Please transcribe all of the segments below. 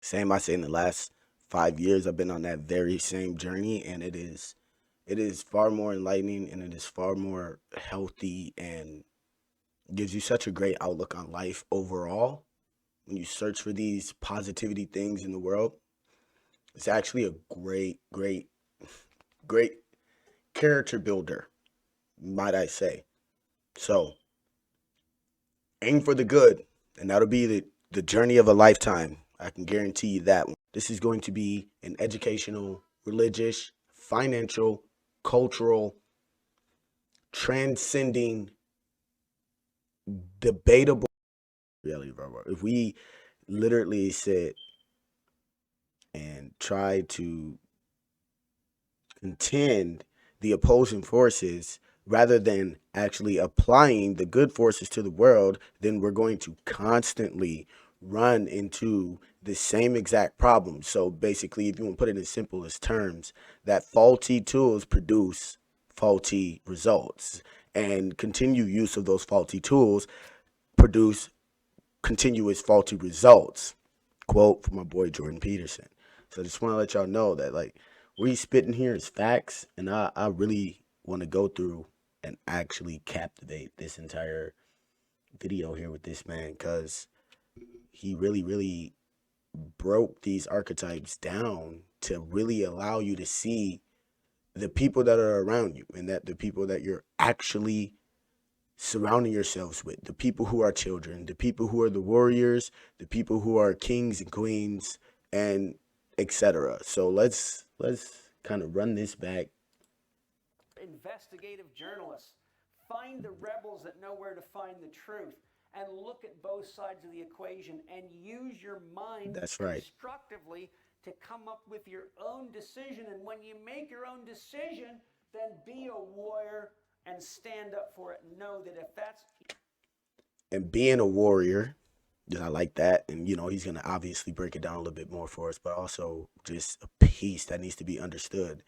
Same, I say in the last 5 years, I've been on that very same journey, and it is far more enlightening, and it is far more healthy, and gives you such a great outlook on life overall. When you search for these positivity things in the world, it's actually a great character builder, might I say. So aim for the good, and that'll be the journey of a lifetime. I can guarantee you that one. This is going to be an educational, religious, financial, cultural, transcending, debatable reality of our world. If we literally sit and try to contend the opposing forces rather than actually applying the good forces to the world, then we're going to constantly run into the same exact problem. So basically, if you want to put it in simplest terms, that faulty tools produce faulty results, and continued use of those faulty tools produce continuous faulty results. Quote from my boy Jordan Peterson. So I just want to let y'all know that like what he's spitting here is facts, and I really want to go through and actually captivate this entire video here with this man because he really broke these archetypes down to really allow you to see the people that are around you and that the people that you're actually surrounding yourselves with, the people who are children, the people who are the warriors, the people who are kings and queens, and etc. So let's kind of run this back. Investigative journalists find the rebels that know where to find the truth and look at both sides of the equation and use your mind That's right. constructively to come up with your own decision. And when you make your own decision, then be a warrior and stand up for it. Know that if that's And being a warrior, I like that. And he's gonna obviously break it down a little bit more for us, but also just a piece that needs to be understood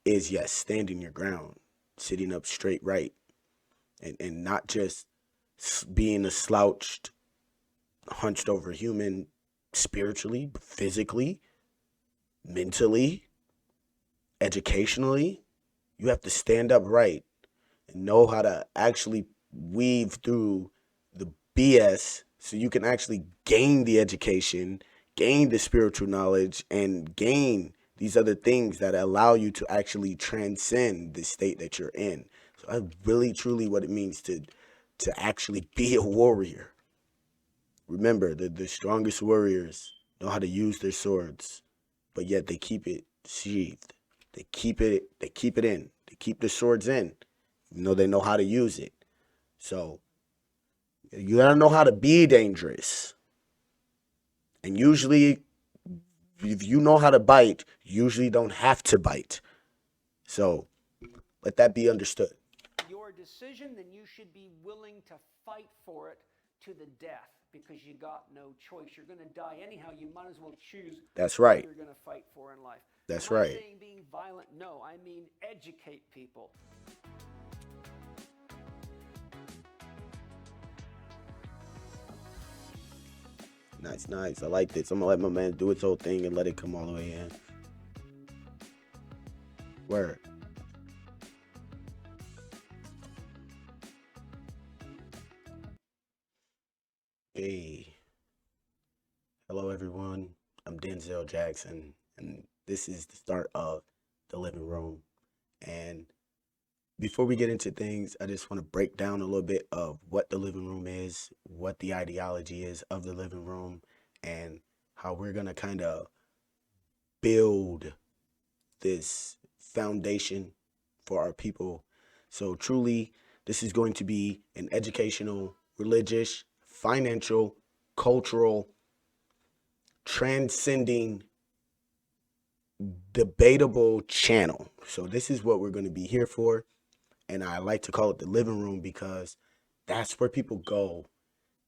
is yes, standing your ground, sitting up straight right, and not just being a slouched, hunched over human spiritually, physically, mentally, educationally. You have to stand up right and know how to actually weave through the BS so you can actually gain the education, gain the spiritual knowledge, and gain these other things that allow you to actually transcend the state that you're in. So that's really truly what it means to actually be a warrior. Remember, the strongest warriors know how to use their swords, but yet they keep it sheathed. They keep it in. They keep the swords in. They know how to use it. So you gotta know how to be dangerous. And usually if you know how to bite, you usually don't have to bite. So let that be understood. your decision, then you should be willing to fight for it to the death because you got no choice. You're going to die anyhow. You might as well choose That's what right. you're going to fight for in life. That's Am I right. saying being violent? No, I mean educate people. Nice, nice. I like this. I'm gonna let my man do its whole thing and let it come all the way in. Word. Hey. Hello everyone. I'm Denzel Jackson, and this is the start of the living room. And before we get into things, I just want to break down a little bit of what the living room is, what the ideology is of the living room, and how we're going to kind of build this foundation for our people. So, truly, this is going to be an educational, religious, financial, cultural, transcending, debatable channel. So, this is what we're going to be here for. And I like to call it the living room because that's where people go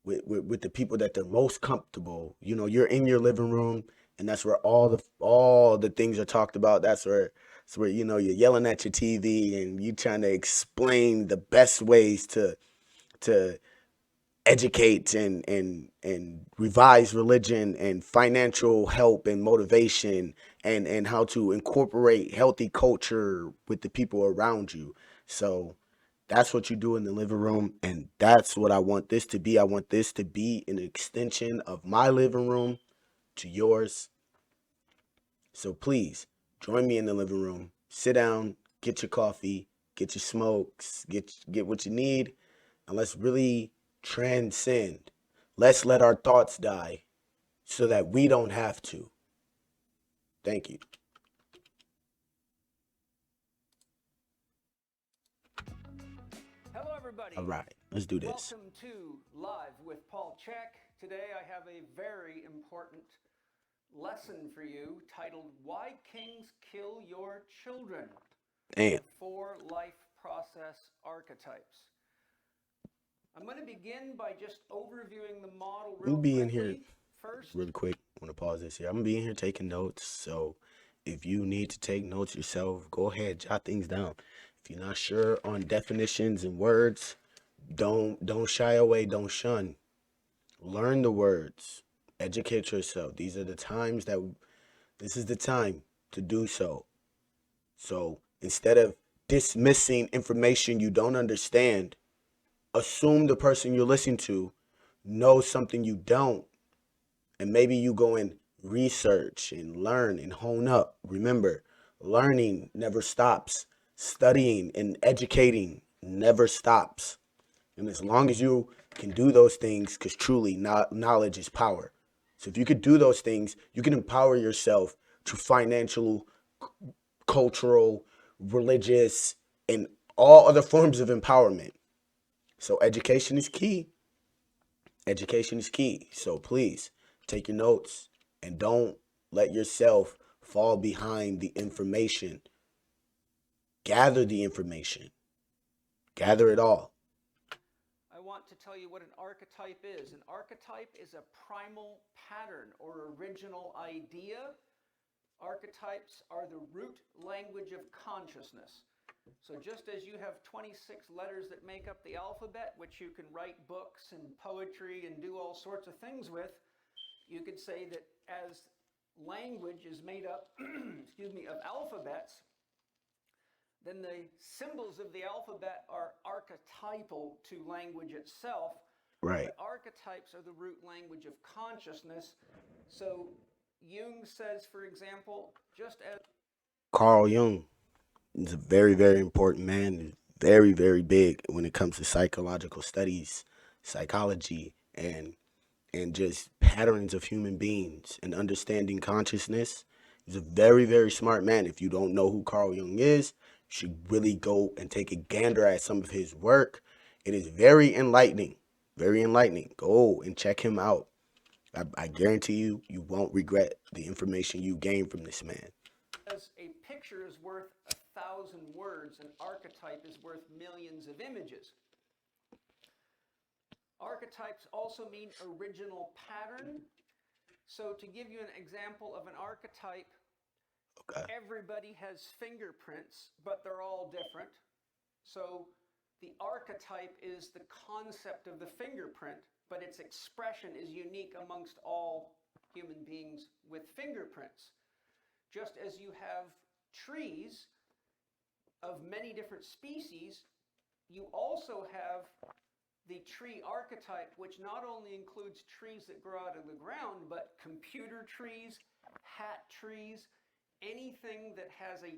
with the people that they're most comfortable. You're in your living room, and that's where all the things are talked about. That's where you're yelling at your TV and you trying to explain the best ways to educate and revise religion and financial help and motivation and how to incorporate healthy culture with the people around you. So that's what you do in the living room, and that's what I want this to be. I want this to be an extension of my living room to yours. So please join me in the living room. Sit down, get your coffee, get your smokes, get what you need, and let's really transcend. Let's let our thoughts die so that we don't have to. Thank you. Hello, everybody. All right, let's do this. Welcome to Live with Paul Chek. Today I have a very important lesson for you titled Why Kings Kill Your Children. Damn. 4 life process archetypes. I'm going to begin by just overviewing the model real We'll be quickly. in here First, really quick. I want to pause this here. I'm gonna be in here taking notes. So if you need to take notes yourself, go ahead, jot things down. If you're not sure on definitions and words, don't shy away, don't shun. Learn the words. Educate yourself. These are the times that this is the time to do so. So instead of dismissing information you don't understand, assume the person you're listening to knows something you don't, and maybe you go and research and learn and hone up. Remember, learning never stops. Studying and educating never stops. And as long as you can do those things, because truly knowledge is power. So if you could do those things, you can empower yourself to financial, cultural, religious, and all other forms of empowerment. So education is key. Education is key. So please take your notes and don't let yourself fall behind the information. Gather the information. Gather it all. I want to tell you what an archetype is. An archetype is a primal pattern or original idea. Archetypes are the root language of consciousness. So just as you have 26 letters that make up the alphabet, which you can write books and poetry and do all sorts of things with, you could say that as language is made up excuse me, of alphabets, then the symbols of the alphabet are archetypal to language itself. Right. But archetypes are the root language of consciousness. So Jung says, for example, just as Carl Jung is a very, very important man. Very, very big when it comes to psychological studies, psychology, and just patterns of human beings and understanding consciousness. He's a very, very smart man. If you don't know who Carl Jung is, you should really go and take a gander at some of his work. It is very enlightening. Very enlightening. Go and check him out. I guarantee you, you won't regret the information you gain from this man. as a picture is worth 1,000 words, an archetype is worth millions of images. Archetypes also mean original pattern. So to give you an example of an archetype, Okay. everybody has fingerprints, but they're all different. So the archetype is the concept of the fingerprint, but its expression is unique amongst all human beings with fingerprints. Just as you have trees of many different species, you also have the tree archetype, which not only includes trees that grow out of the ground, but computer trees, hat trees, anything that has a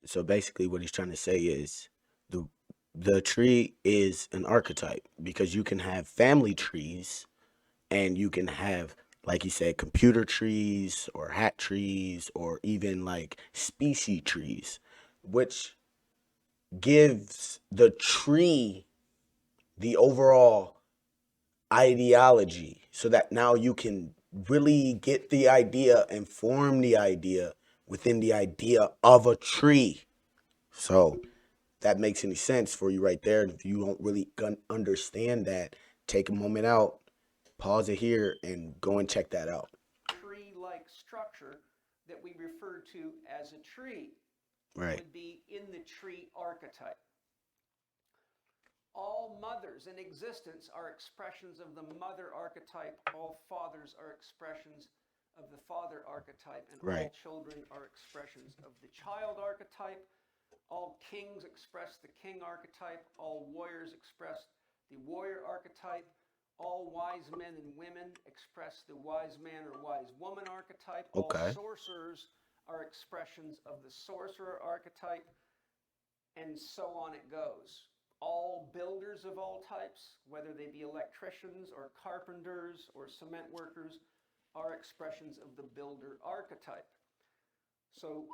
So basically what he's trying to say is the tree is an archetype because you can have family trees and you can have, like he said, computer trees or hat trees or even like species trees, which gives the tree the overall ideology so that now you can really get the idea and form the idea within the idea of a tree. So that makes any sense for you right there. If you don't really understand that, take a moment out, pause it here, and go and check that out. tree-like structure that we refer to as a tree Right. would be in the tree archetype. All mothers in existence are expressions of the mother archetype. All fathers are expressions of the father archetype. And Right. all children are expressions of the child archetype. All kings express the king archetype. All warriors express the warrior archetype. All wise men and women express the wise man or wise woman archetype. All Okay. sorcerers are expressions of the sorcerer archetype, and so on it goes. All builders of all types, whether they be electricians or carpenters or cement workers, are expressions of the builder archetype. So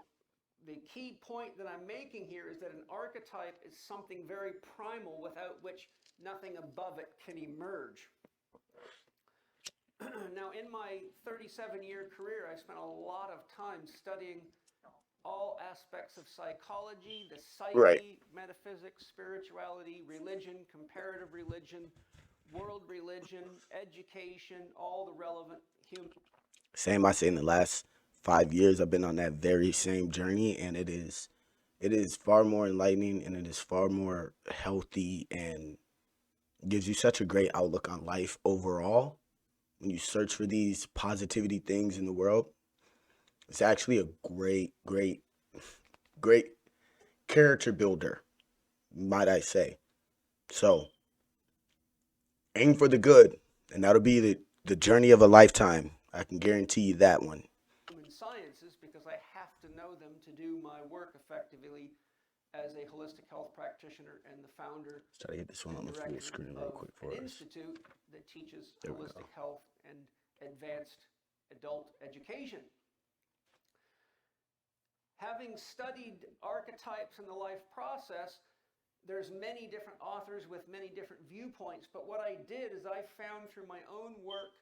the key point that I'm making here is that an archetype is something very primal without which nothing above it can emerge. Now, in my 37-year career, I spent a lot of time studying all aspects of psychology, the Right. psyche, metaphysics, spirituality, religion, comparative religion, world religion, education, all the relevant human. Same. I say in the last 5 years, I've been on that very same journey, and it is far more enlightening, and it is far more healthy, and gives you such a great outlook on life overall. When you search for these positivity things in the world, it's actually a great character builder, might I say. So aim for the good, and that'll be the journey of a lifetime. I can guarantee you that one. Human sciences because I have to know them to do my work effectively as a holistic health practitioner and the founder Let's try to get this one on and the full director screen real of quick an for us. institute that teaches There we go. holistic health and advanced adult education. Having studied archetypes in the life process, there's many different authors with many different viewpoints, but what I did is I found through my own work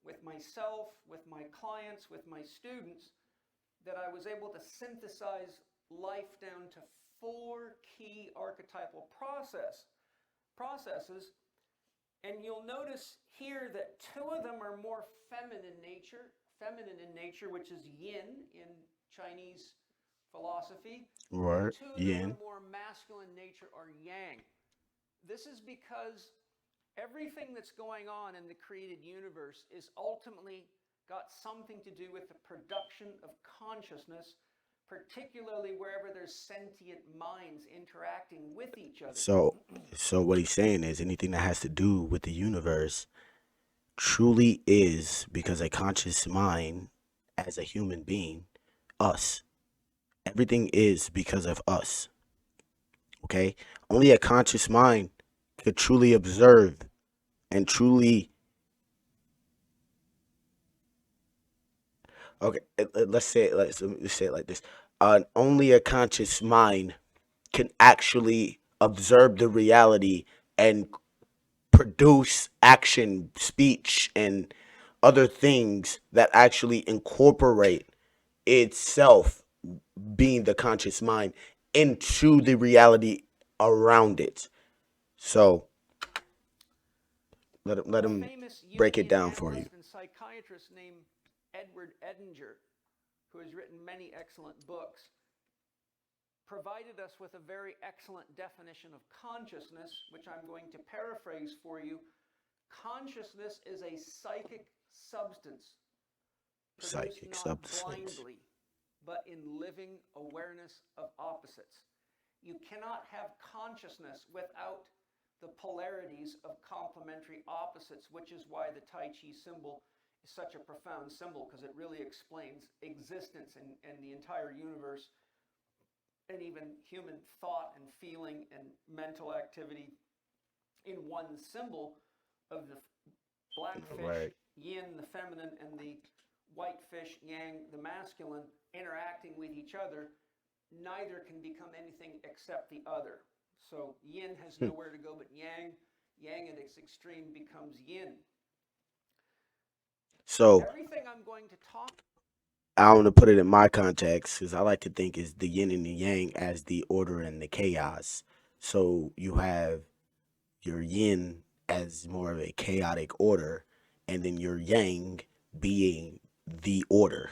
with myself, with my clients, with my students, that I was able to synthesize life down to 4 key archetypal processes. And you'll notice here that 2 of them are more feminine in nature, which is yin in Chinese philosophy. Right. And 2 of them Yin. are more masculine in nature, or yang. This is because everything that's going on in the created universe is ultimately got something to do with the production of consciousness, particularly wherever there's sentient minds interacting with each other. So what he's saying is anything that has to do with the universe truly is because a conscious mind, as a human being, us. Everything is because of us. Okay? Only a conscious mind could truly observe and truly. Okay, let's say it. Let's say it like this. Only a conscious mind can actually observe the reality and produce action, speech, and other things that actually incorporate itself, being the conscious mind, into the reality around it. So let A him famous break it Jungian down for you. analyst and psychiatrist named Edward Edinger, who has written many excellent books, provided us with a very excellent definition of consciousness, which I'm going to paraphrase for you. Consciousness is a psychic substance produced Psychic not substance. blindly, but in living awareness of opposites. You cannot have consciousness without the polarities of complementary opposites, which is why the Tai Chi symbol is such a profound symbol, because it really explains existence and the entire universe, and even human thought and feeling and mental activity in one symbol of the black fish, Right. yin, the feminine, and the white fish, yang, the masculine, interacting with each other. Neither can become anything except the other. So yin has nowhere to go but yang. Yang at its extreme becomes yin. So Everything I'm going to talk I want to put it in my context because I like to think is the yin and the yang as the order and the chaos. So you have your yin as more of a chaotic order, and then your yang being the order.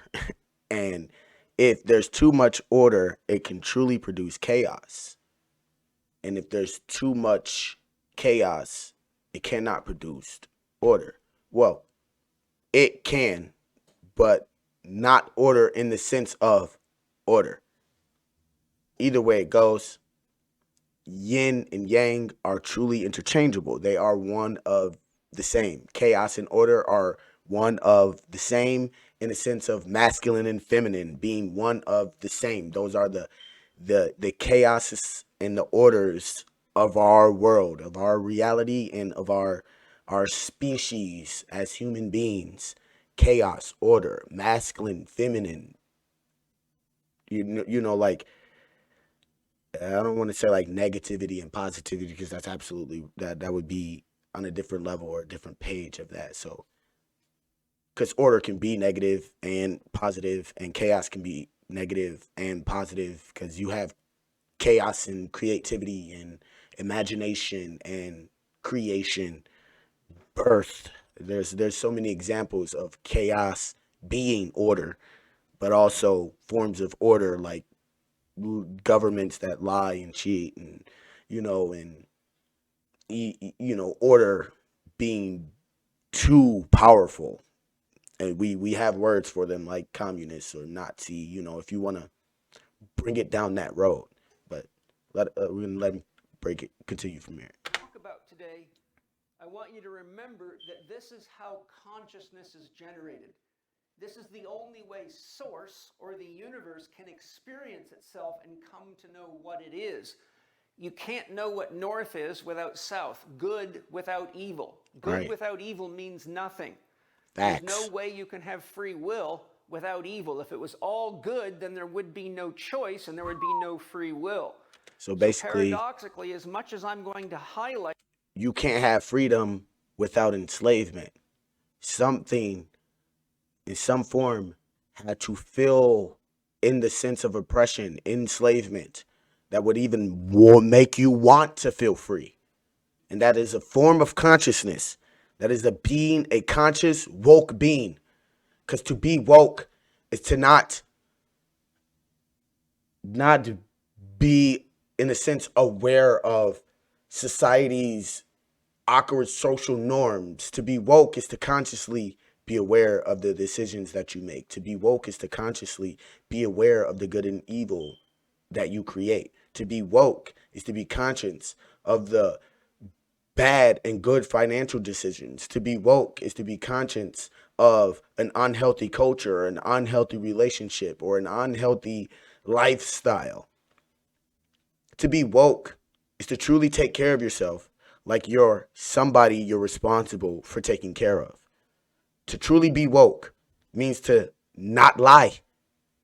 And if there's too much order, it can truly produce chaos. And if there's too much chaos, it cannot produce order. Well, it can, but not order in the sense of order. Either way it goes, yin and yang are truly interchangeable. They are one of the same. Chaos and order are one of the same in the sense of masculine and feminine being one of the same. Those are the chaoses and the orders of our world, of our reality, and of our species as human beings. Chaos, order, masculine, feminine. Like, I don't want to say like negativity and positivity because that's absolutely that would be on a different level or a different page of that. So, because order can be negative and positive, and chaos can be negative and positive because you have chaos and creativity and imagination and creation, birth. There's so many examples of chaos being order, but also forms of order like governments that lie and cheat, and and order being too powerful. And we have words for them like communists or Nazi, if you want to bring it down that road. But we're gonna let him break it continue from here. Talk about today, I want you to remember that this is how consciousness is generated. This is the only way source or the universe can experience itself and come to know what it is. You can't know what north is without south, good without evil. Good Right. without evil means nothing. Facts. There's no way you can have free will without evil. If it was all good, then there would be no choice and there would be no free will. So basically, paradoxically, as much as I'm going to highlight, you can't have freedom without enslavement. Something in some form had to fill in the sense of oppression, enslavement, that would even make you want to feel free. And that is a form of consciousness. That is being a conscious, woke being. Because to be woke is to not be, in a sense, aware of society's awkward social norms. To be woke is to consciously be aware of the decisions that you make. To be woke is to consciously be aware of the good and evil that you create. To be woke is to be conscious of the bad and good financial decisions. To be woke is to be conscious of an unhealthy culture, an unhealthy relationship, or an unhealthy lifestyle. To be woke is to truly take care of yourself like you're somebody you're responsible for taking care of. To truly be woke means to not lie.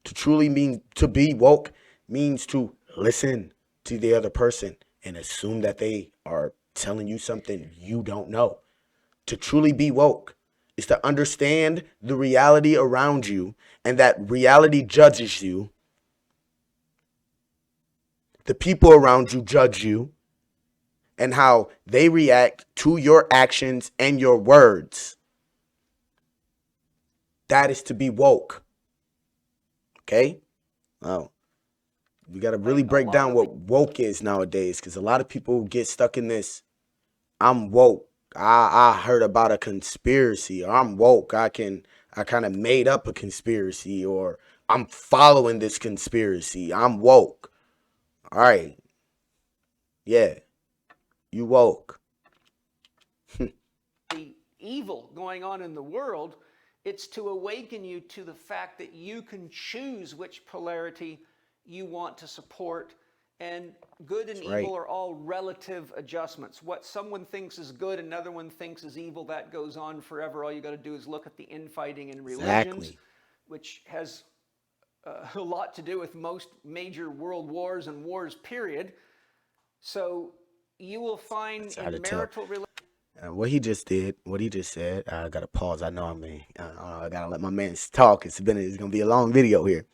To be woke means to listen to the other person and assume that they are telling you something you don't know. To truly be woke is to understand the reality around you and that reality judges you. The people around you judge you and how they react to your actions and your words. That is to be woke. Okay? Wow. We got to really break down what woke is nowadays, because a lot of people get stuck in this, I'm woke. I heard about a conspiracy, or I'm woke. I kind of made up a conspiracy, or I'm following this conspiracy. I'm woke. All right. Yeah. You woke. the evil going on in the world, it's to awaken you to the fact that you can choose which polarity you want to support. And good and evil are all relative adjustments. What someone thinks is good, another one thinks is evil, that goes on forever. All you got to do is look at the infighting in religions, which has a lot to do with most major world wars and wars, period. So you will find in marital relations. What he just said, I got to pause. I know I got to let my man talk. It's going to be a long video here.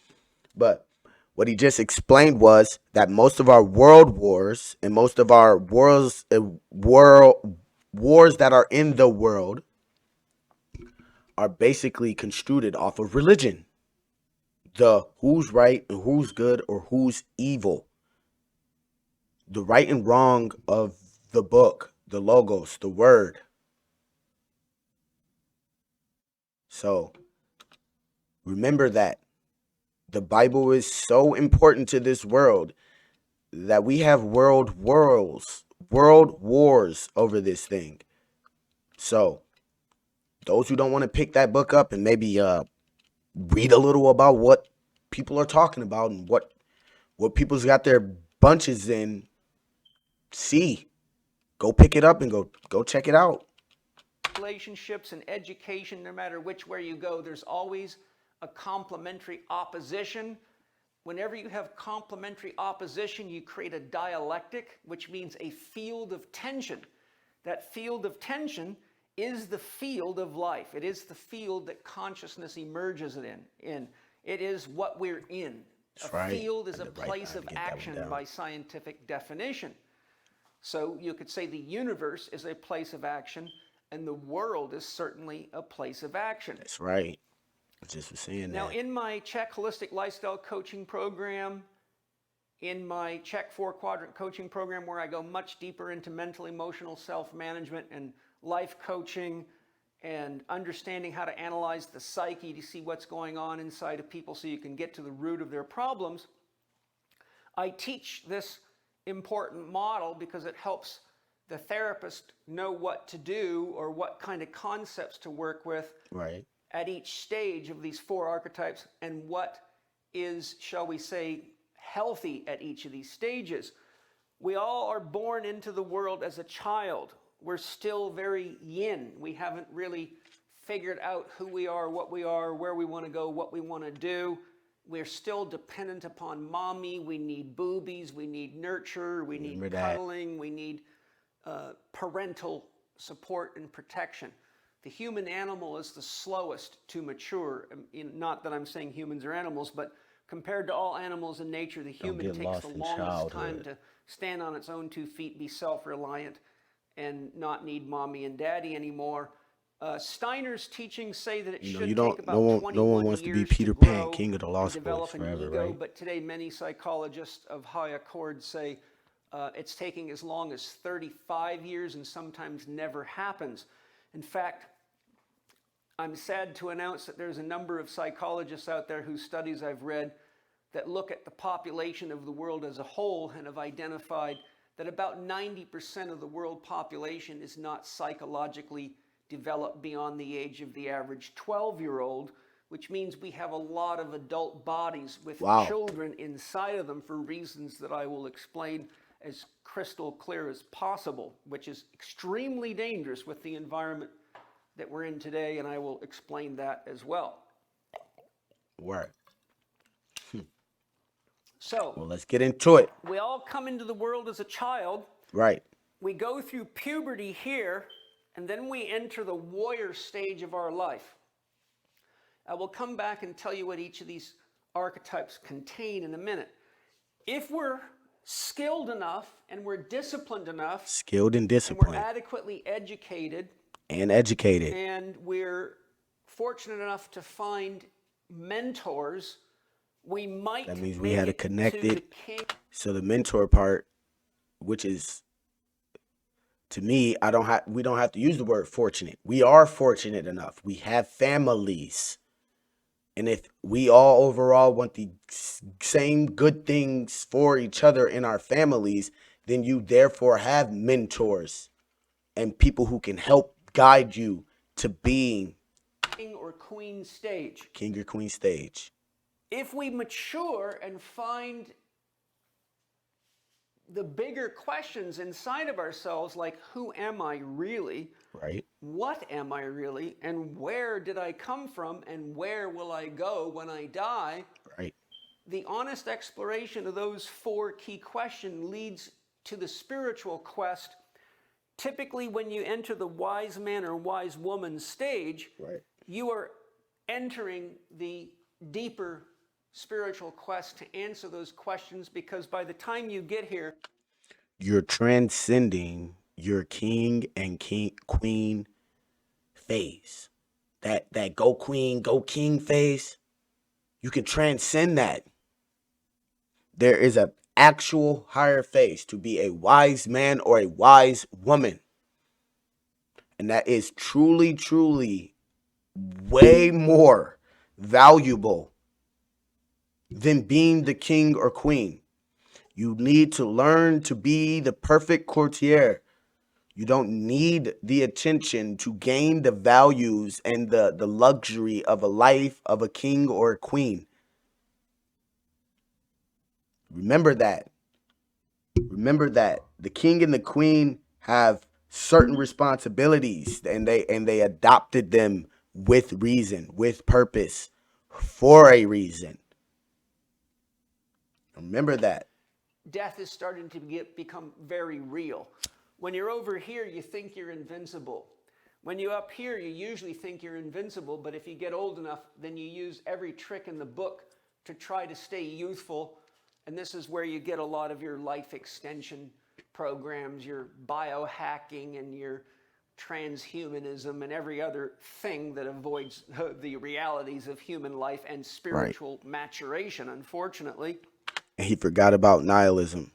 But what he just explained was that most of our world wars and most of our wars that are in the world are basically construed off of religion. The who's right and who's good or who's evil. The right and wrong of the book, the logos, the word. So remember that the Bible is so important to this world that we have world wars over this thing. So those who don't want to pick that book up and maybe read a little about what people are talking about and what people's got their bunches in, go pick it up and go check it out. Relationships and education, no matter which way you go, there's always a complementary opposition. Whenever you have complementary opposition, you create a dialectic, which means a field of tension. That field of tension is the field of life. It is the field that consciousness emerges in. It is what we're in. That's a right. field is I a did write place that. of Get that one action down. by scientific definition. So you could say the universe is a place of action, and the world is certainly a place of action. That's right. I just was saying Now, that. in my Czech Holistic Lifestyle Coaching Program, in my Czech 4-Quadrant Coaching Program, where I go much deeper into mental, emotional self-management and life coaching and understanding how to analyze the psyche to see what's going on inside of people so you can get to the root of their problems, I teach this important model because it helps the therapist know what to do or what kind of concepts to work with Right. at each stage of these 4 archetypes and what is, shall we say, healthy at each of these stages. We all are born into the world as a child. We're still very yin. We haven't really figured out who we are, what we are, where we want to go, what we want to do. We're still dependent upon mommy. We need boobies. We need nurture. We need Remember that. cuddling. We need parental support and protection. The human animal is the slowest to mature. Not that I'm saying humans are animals, but compared to all animals in nature, the human get takes lost the in longest time childhood. to stand on its own 2 feet, be self-reliant, and not need mommy and daddy anymore. Steiner's teachings say that it You know, should you take don't. about No one 21 wants to be years Peter to Pan, grow king of the and Lost Boys develop an forever, ego, right? but today many psychologists of high accord say it's taking as long as 35 years and sometimes never happens. In fact, I'm sad to announce that there's a number of psychologists out there whose studies I've read that look at the population of the world as a whole and have identified that about 90% of the world population is not psychologically developed beyond the age of the average 12-year-old, which means we have a lot of adult bodies with Wow. children inside of them for reasons that I will explain as crystal clear as possible, which is extremely dangerous with the environment that we're in today, and I will explain that as well. Word. So, Well, let's get into it. we all come into the world as a child. Right. We go through puberty here, and then we enter the warrior stage of our life. I will come back and tell you what each of these archetypes contain in a minute. If we're skilled enough and we're disciplined enough Skilled and and we're disciplined adequately educated and educated. and we're fortunate enough to find mentors, we might That means we make had to it connect to the it. king. So the mentor part, which is, to me, we don't have to use the word fortunate. We are fortunate enough. We have families. And if we all overall want the same good things for each other in our families, then you therefore have mentors and people who can help guide you to being King or queen stage. king or queen stage. If we mature and find the bigger questions inside of ourselves, like who am I really? Right? What am I really? And where did I come from? And where will I go when I die? Right. The honest exploration of those 4 key questions leads to the spiritual quest. Typically, when you enter the wise man or wise woman stage, Right. you are entering the deeper spiritual quest to answer those questions, because by the time you get here, You're transcending your king and queen phase. That go queen, go king phase. You can transcend that. There is an actual higher phase to be a wise man or a wise woman. And that is truly, truly way more valuable than being the king or queen. You need to learn to be the perfect courtier. You don't need the attention to gain the values and the luxury of a life of a king or a queen. Remember that. Remember that the king and the queen have certain responsibilities, and they adopted them with reason, with purpose, for a reason. Remember that. Death is starting to become very real. When you're over here, you think you're invincible. When you're up here, you usually think you're invincible, but if you get old enough, then you use every trick in the book to try to stay youthful. And this is where you get a lot of your life extension programs, your biohacking and your transhumanism and every other thing that avoids the realities of human life and spiritual maturation, unfortunately. And he forgot about nihilism.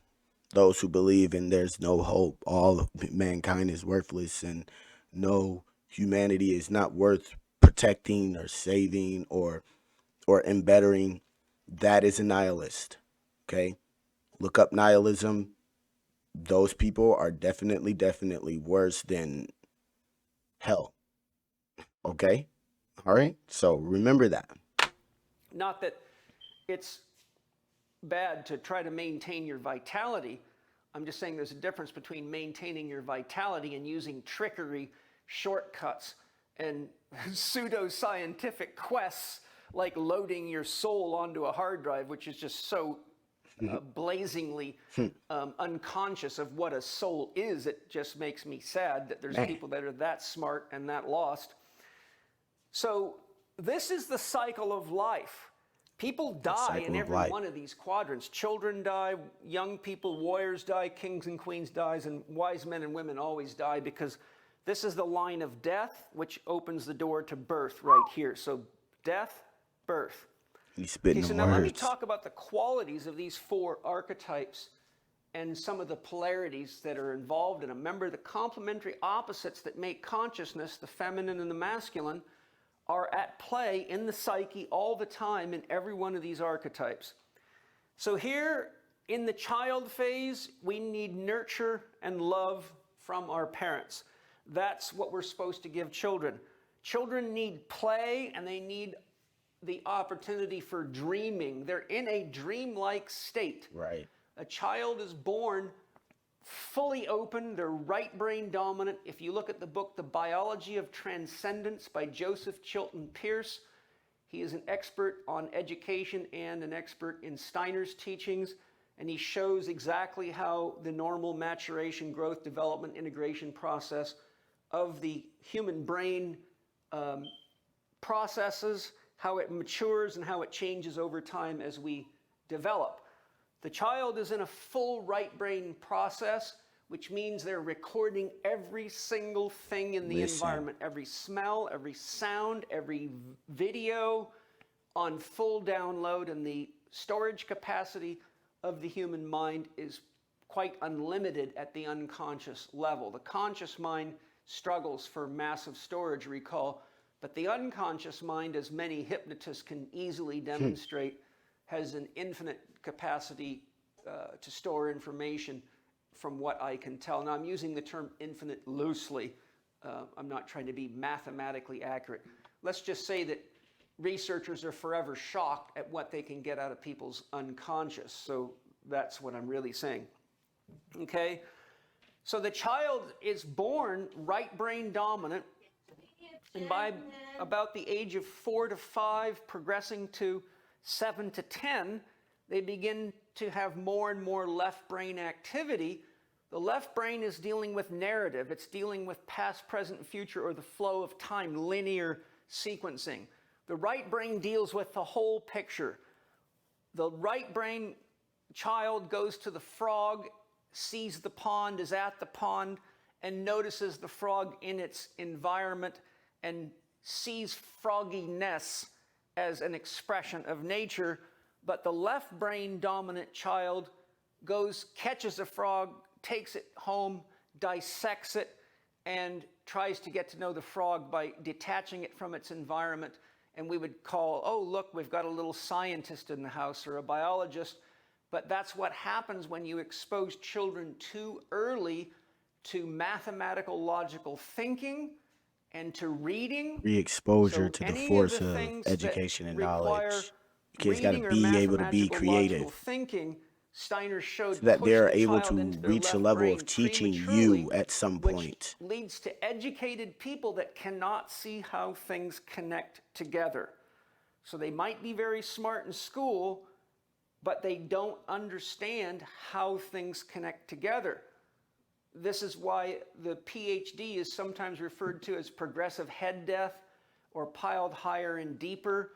Those who believe in there's no hope, all of mankind is worthless, and no humanity is not worth protecting or saving or embettering. That is a nihilist. Okay? Look up nihilism. Those people are definitely worse than hell. Okay? All right? So remember that. Not that it's bad to try to maintain your vitality. I'm just saying there's a difference between maintaining your vitality and using trickery, shortcuts, and pseudo-scientific quests like loading your soul onto a hard drive, which is just so blazingly unconscious of what a soul is. It just makes me sad that there's people that are that smart and that lost. So this is the cycle of life. People die in every one of these quadrants. Children die, young people, warriors die, kings and queens die, and wise men and women always die, because this is the line of death, which opens the door to birth right here. So death, birth. He's spitting So the now let me words. talk about the qualities of these four archetypes and some of the polarities that are involved in them. Remember, the complementary opposites that make consciousness, the feminine and the masculine, are at play in the psyche all the time in every one of these archetypes. So here in the child phase, we need nurture and love from our parents. That's what we're supposed to give children. Children need play, and they need the opportunity for dreaming. They're in a dreamlike state. Right. A child is born fully open, they're right brain dominant. If you look at the book, The Biology of Transcendence by Joseph Chilton Pearce, he is an expert on education and an expert in Steiner's teachings, and he shows exactly how the normal maturation, growth, development, integration process of the human brain processes, how it matures and how it changes over time as we develop. The child is in a full right brain process, which means they're recording every single thing in the environment, every smell, every sound, every video on full download, and the storage capacity of the human mind is quite unlimited at the unconscious level. The conscious mind struggles for massive storage recall, but the unconscious mind, as many hypnotists can easily demonstrate, has an infinite capacity to store information, from what I can tell. Now, I'm using the term infinite loosely. I'm not trying to be mathematically accurate. Let's just say that researchers are forever shocked at what they can get out of people's unconscious. So that's what I'm really saying. Okay? So the child is born right brain dominant, and by about the age of 4 to 5, progressing to 7 to 10, they begin to have more and more left brain activity. The left brain is dealing with narrative. It's dealing with past, present, future, or the flow of time, linear sequencing. The right brain deals with the whole picture. The right brain child goes to the frog, sees the pond, is at the pond, and notices the frog in its environment and sees frogginess as an expression of nature. But the left brain dominant child goes, catches a frog, takes it home, dissects it, and tries to get to know the frog by detaching it from its environment. And we would call, oh, look, we've got a little scientist in the house or a biologist. But that's what happens when you expose children too early to mathematical logical thinking and to reading. Re-exposure So to the any of force the of things that education and require knowledge. Kids got to reading or be able to be mathematical logical creative thinking, Steiner so showed, that push they're the able child to into their reach a left level brain of teaching prematurely, you at some which point. leads to educated people that cannot see how things connect together. So they might be very smart in school, but they don't understand how things connect together. This is why the PhD is sometimes referred to as progressive head death or piled higher and deeper.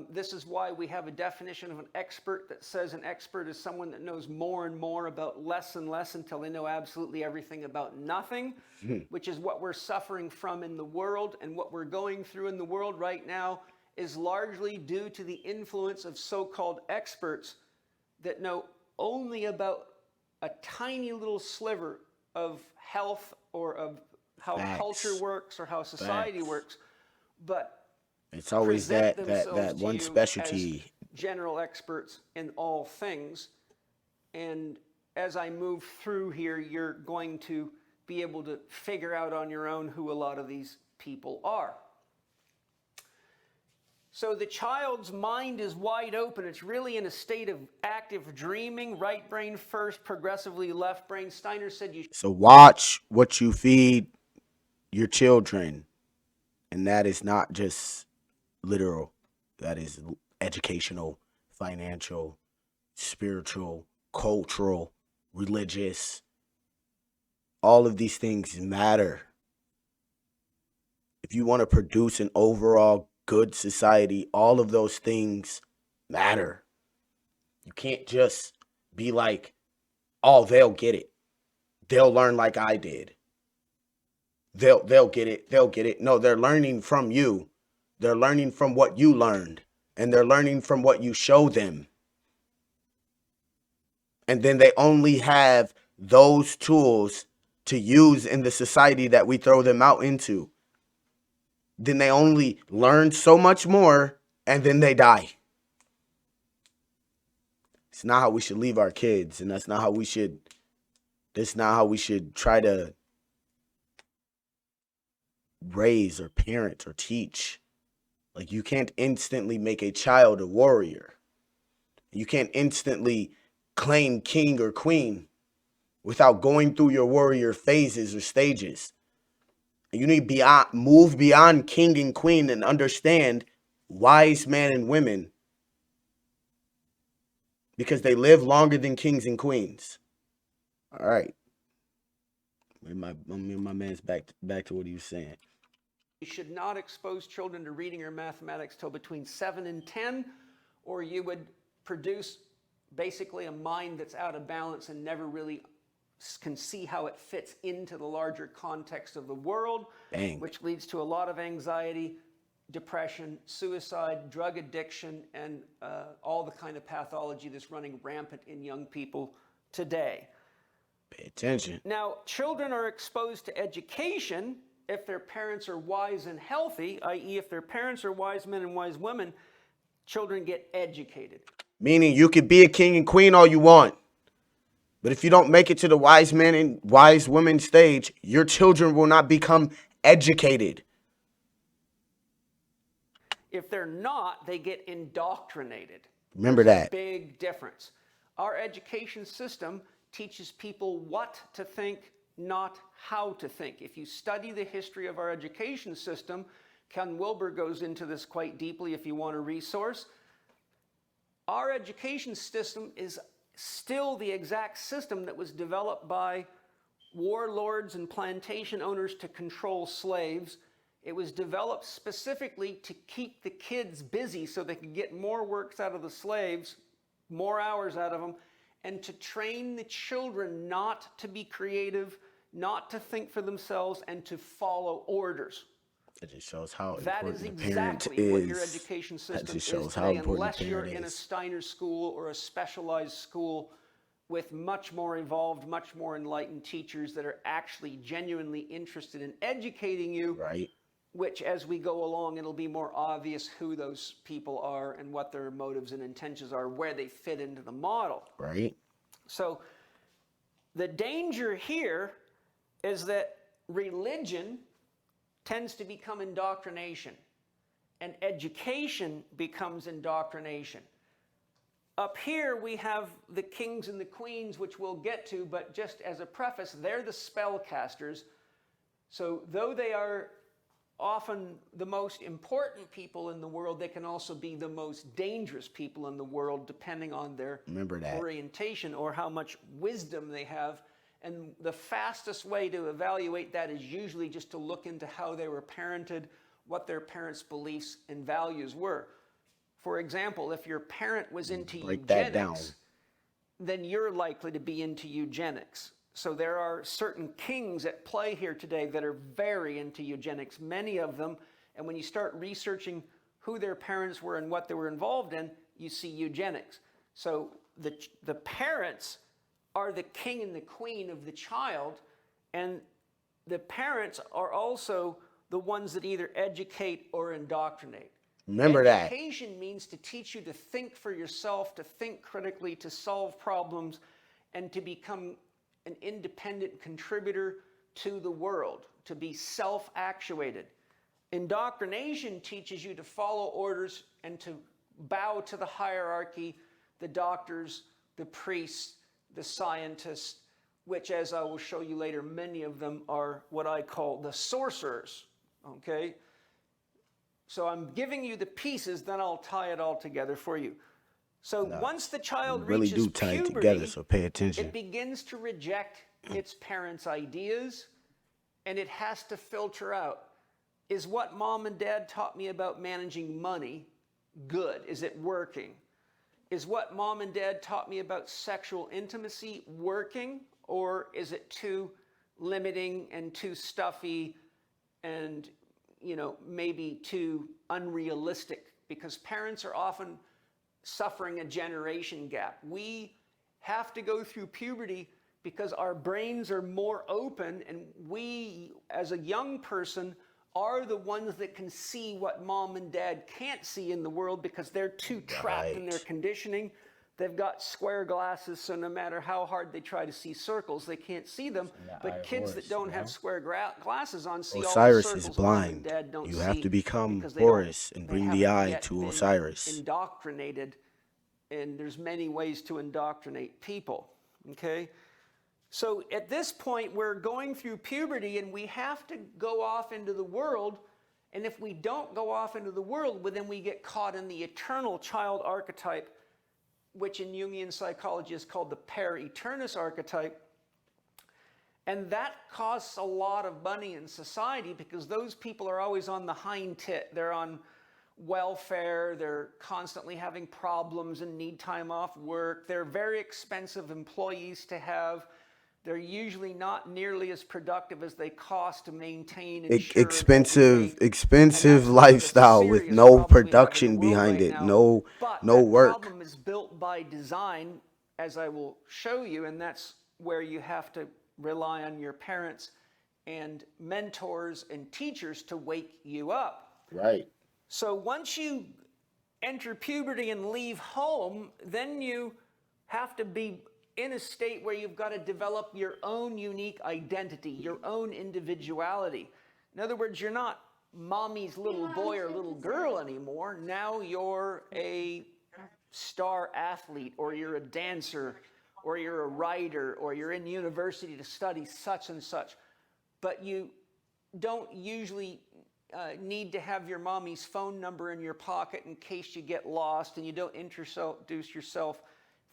This is why we have a definition of an expert that says an expert is someone that knows more and more about less and less until they know absolutely everything about nothing, which is what we're suffering from in the world. And what we're going through in the world right now is largely due to the influence of so-called experts that know only about a tiny little sliver of health or of how culture Facts. works or how society Facts. works, but It's always present that themselves to one you as specialty. general experts in all things. And as I move through here, you're going to be able to figure out on your own who a lot of these people are. So the child's mind is wide open. It's really in a state of active dreaming, right brain first, progressively left brain. Steiner said you So watch what you feed your children, and that is not just literal. That is educational, financial, spiritual, cultural, religious. All of these things matter. If you want to produce an overall good society, all of those things matter. You can't just be like, oh, they'll get it. They'll learn like I did. They'll get it. They'll get it. No, they're learning from you. They're learning from what you learned, and they're learning from what you show them. And then they only have those tools to use in the society that we throw them out into. Then they only learn so much more, and then they die. It's not how we should leave our kids, and that's not how we should try to raise or parent or teach. Like, you can't instantly make a child a warrior. You can't instantly claim king or queen without going through your warrior phases or stages. And you need to move beyond king and queen and understand wise men and women, because they live longer than kings and queens. All right. My man's back to what he was saying. You should not expose children to reading or mathematics till between 7 and 10, or you would produce basically a mind that's out of balance and never really can see how it fits into the larger context of the world, Bang. which leads to a lot of anxiety, depression, suicide, drug addiction, and all the kind of pathology that's running rampant in young people today. Pay attention. Now, children are exposed to education if their parents are wise and healthy, i.e. if their parents are wise men and wise women, children get educated. Meaning you could be a king and queen all you want, but if you don't make it to the wise men and wise women stage, your children will not become educated. If they're not, they get indoctrinated. Remember There's that. a big difference. Our education system teaches people what to think, not how to think. If you study the history of our education system, Ken Wilber goes into this quite deeply if you want a resource. Our education system is still the exact system that was developed by warlords and plantation owners to control slaves. It was developed specifically to keep the kids busy so they could get more works out of the slaves, more hours out of them, and to train the children not to be creative, not to think for themselves, and to follow orders. That just shows how That is important the parent exactly what your is. education That system just is shows how today, important unless the you're parent in a is. Steiner school or a specialized school with much more evolved, much more enlightened teachers that are actually genuinely interested in educating you, Right. which as we go along, it'll be more obvious who those people are and what their motives and intentions are, where they fit into the model. Right. So the danger here is that religion tends to become indoctrination, and education becomes indoctrination. Up here we have the kings and the queens, which we'll get to, but just as a preface, they're the spellcasters. So though they are often the most important people in the world, they can also be the most dangerous people in the world, depending on their Remember that. orientation or how much wisdom they have. And the fastest way to evaluate that is usually just to look into how they were parented, what their parents' beliefs and values were. For example, if your parent was into Break that down. eugenics, then you're likely to be into eugenics. So there are certain kings at play here today that are very into eugenics, many of them. And when you start researching who their parents were and what they were involved in, you see eugenics. So the parents are the king and the queen of the child, and the parents are also the ones that either educate or indoctrinate. Remember that. Education means to teach you to think for yourself, to think critically, to solve problems, and to become an independent contributor to the world, to be self-actuated. Indoctrination teaches you to follow orders and to bow to the hierarchy, the doctors, the priests, the scientists, which, as I will show you later, many of them are what I call the sorcerers, okay? So I'm giving you the pieces, then I'll tie it all together for you. So once the child Really reaches do tie it puberty, together, so pay attention. it begins to reject its parents' ideas, and it has to filter out. Is what mom and dad taught me about managing money good? Is it working? Is what mom and dad taught me about sexual intimacy working, or is it too limiting and too stuffy and, you know, maybe too unrealistic? Because parents are often suffering a generation gap. We have to go through puberty because our brains are more open, and we, as a young person, are the ones that can see what mom and dad can't see in the world because they're too trapped in their Right. conditioning. They've got square glasses, so no matter how hard they try to see circles, they can't see them. But kids that don't have square glasses on see all the Osiris circles is mom and blind. dad don't You see have to become because they don't- Horus and they bring the haven't eye yet to been Osiris. indoctrinated, and there's many ways to indoctrinate people, okay? So at this point, we're going through puberty, and we have to go off into the world. And if we don't go off into the world, well, then we get caught in the eternal child archetype, which in Jungian psychology is called the per eternus archetype. And that costs a lot of money in society because those people are always on the hind tit. They're on welfare, they're constantly having problems and need time off work. They're very expensive employees to have. They're usually not nearly as productive as they cost to maintain and Expensive that's lifestyle with serious no problem we have in the production world behind right it. now. But No that work. problem is built by design, as I will show you, and that's where you have to rely on your parents and mentors and teachers to wake you up. Right. So once you enter puberty and leave home, then you have to be in a state where you've got to develop your own unique identity, your own individuality. In other words, you're not mommy's little boy or little girl anymore. Now you're a star athlete, or you're a dancer, or you're a writer, or you're in university to study such and such. But you don't usually need to have your mommy's phone number in your pocket in case you get lost, and you don't introduce yourself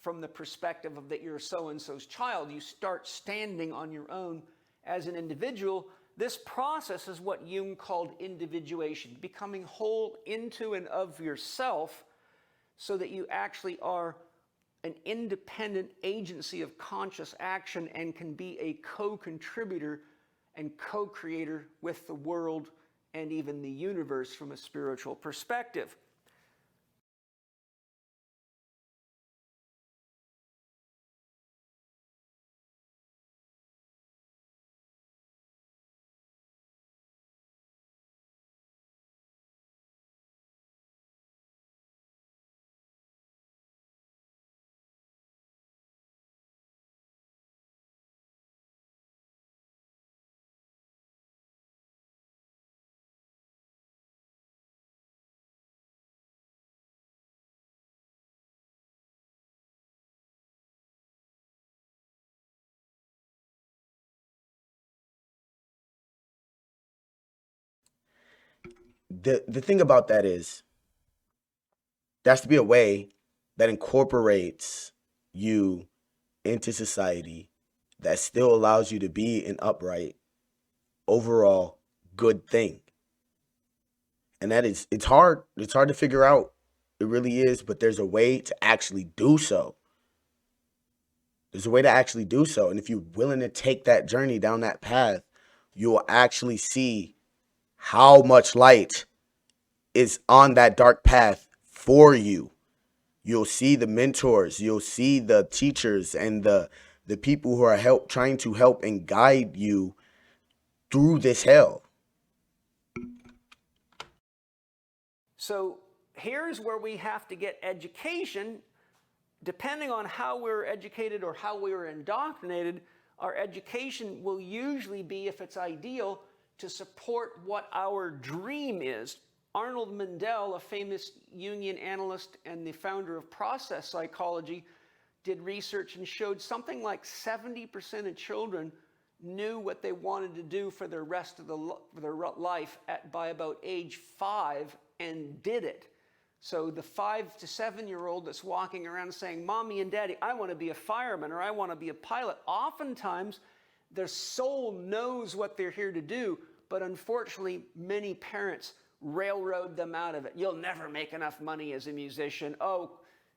from the perspective of that you're so-and-so's child. You start standing on your own as an individual. This process is what Jung called individuation, becoming whole into and of yourself so that you actually are an independent agency of conscious action and can be a co-contributor and co-creator with the world and even the universe from a spiritual perspective. the thing about that is there has to be a way that incorporates you into society that still allows you to be an upright, overall good thing. And that is, it's hard. It's hard to figure out. It really is, but there's a way to actually do so. There's a way to actually do so. And if you're willing to take that journey down that path, you'll actually see how much light is on that dark path for you. You'll see the mentors, you'll see the teachers and the people who are trying to help and guide you through this hell. So here's where we have to get education. Depending on how we're educated or how we were indoctrinated, our education will usually be, if it's ideal, to support what our dream is. Arnold Mindell, a famous Jungian analyst and the founder of process psychology, did research and showed something like 70% of children knew what they wanted to do for their rest of their life by about age 5 and did it. So the 5 to 7-year-old that's walking around saying, Mommy and Daddy, I want to be a fireman or I want to be a pilot, oftentimes their soul knows what they're here to do, but unfortunately many parents railroad them out of it. You'll never make enough money as a musician. Oh,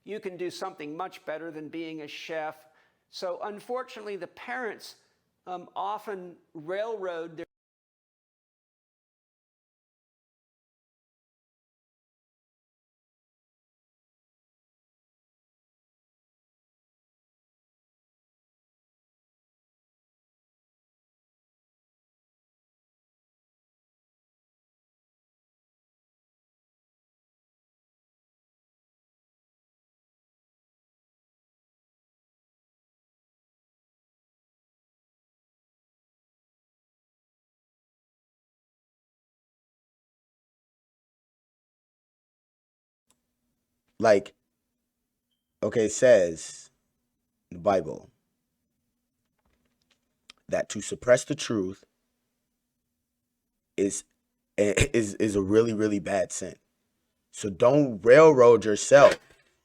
you can do something much better than being a chef. So unfortunately the parents often railroad their Like, okay, it says in the Bible that to suppress the truth is a really, really bad sin. So don't railroad yourself.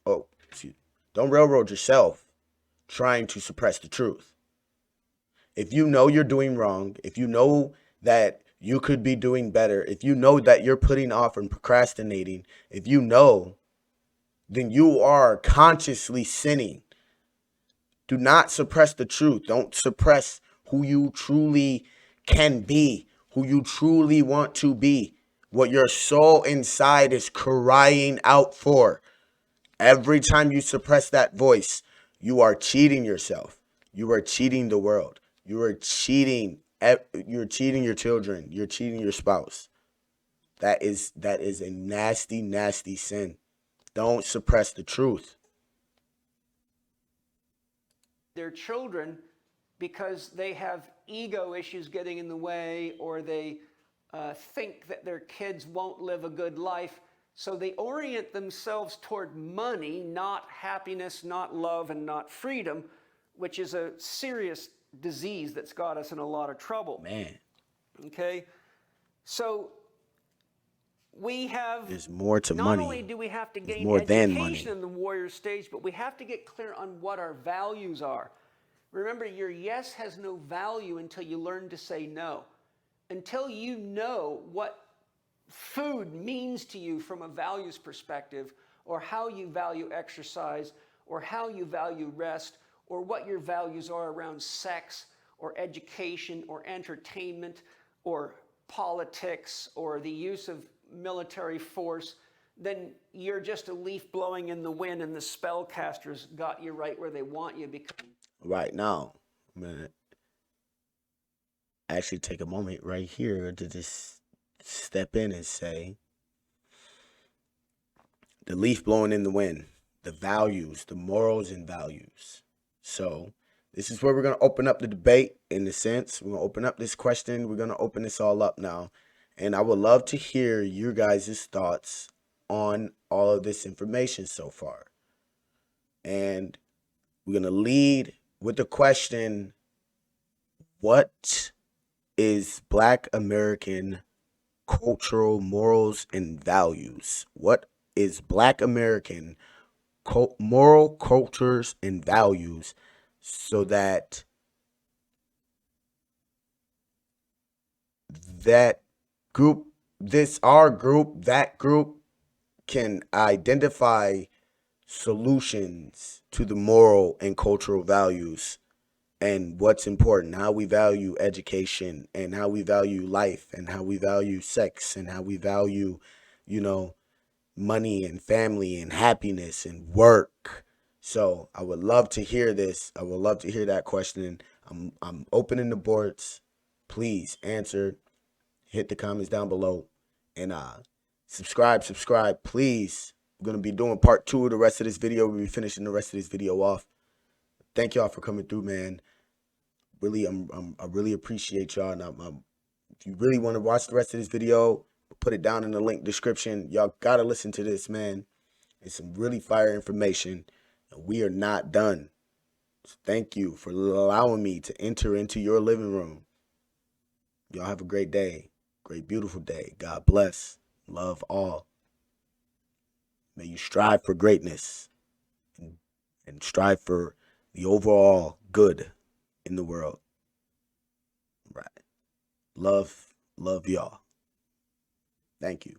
Oh, excuse me. Don't railroad yourself trying to suppress the truth. If you know you're doing wrong, if you know that you could be doing better, if you know that you're putting off and procrastinating, if you know, then you are consciously sinning. Do not suppress the truth. Don't suppress who you truly can be, who you truly want to be, what your soul inside is crying out for. Every time you suppress that voice, you are cheating yourself. You are cheating the world. You are cheating. You're cheating your children. You're cheating your spouse. That is a nasty, nasty sin. Don't suppress the truth. their children because they have ego issues getting in the way, or they think that their kids won't live a good life. So they orient themselves toward money, not happiness, not love, and not freedom, which is a serious disease that's got us in a lot of trouble. Man, Okay? So we have, there's more to not money. only do we have to gain more than education money. in the warrior stage, but we have to get clear on what our values are. Remember, your yes has no value until you learn to say no. Until you know what food means to you from a values perspective, or how you value exercise, or how you value rest, or what your values are around sex, or education, or entertainment, or politics, or the use of military force, then you're just a leaf blowing in the wind and the spellcasters got you right where they want you. Because Right now, I'm gonna actually take a moment right here to just step in and say the leaf blowing in the wind, the values, the morals and values. So this is where we're gonna open up the debate in a sense. We're gonna open up this question. We're gonna open this all up now. And I would love to hear your guys' thoughts on all of this information so far. And we're gonna lead with the question, what is Black American cultural morals and values. What is Black American moral cultures and values, so that that group, our group, that group can identify solutions to the moral and cultural values and what's important, how we value education and how we value life and how we value sex and how we value, you know, money and family and happiness and work. So I would love to hear this. I would love to hear that question. I'm opening the boards. Please answer. Hit the comments down below and subscribe, please. We're gonna be doing part 2 of the rest of this video. We'll be finishing the rest of this video off. Thank y'all for coming through, man. Really, I really appreciate y'all. And if you really want to watch the rest of this video, put it down in the link description. Y'all gotta listen to this, man. It's some really fire information, and we are not done. So thank you for allowing me to enter into your living room. Y'all have a great day, great beautiful day. God bless. Love all. May you strive for greatness and strive for the overall good in the world. Right. Love y'all. Thank you.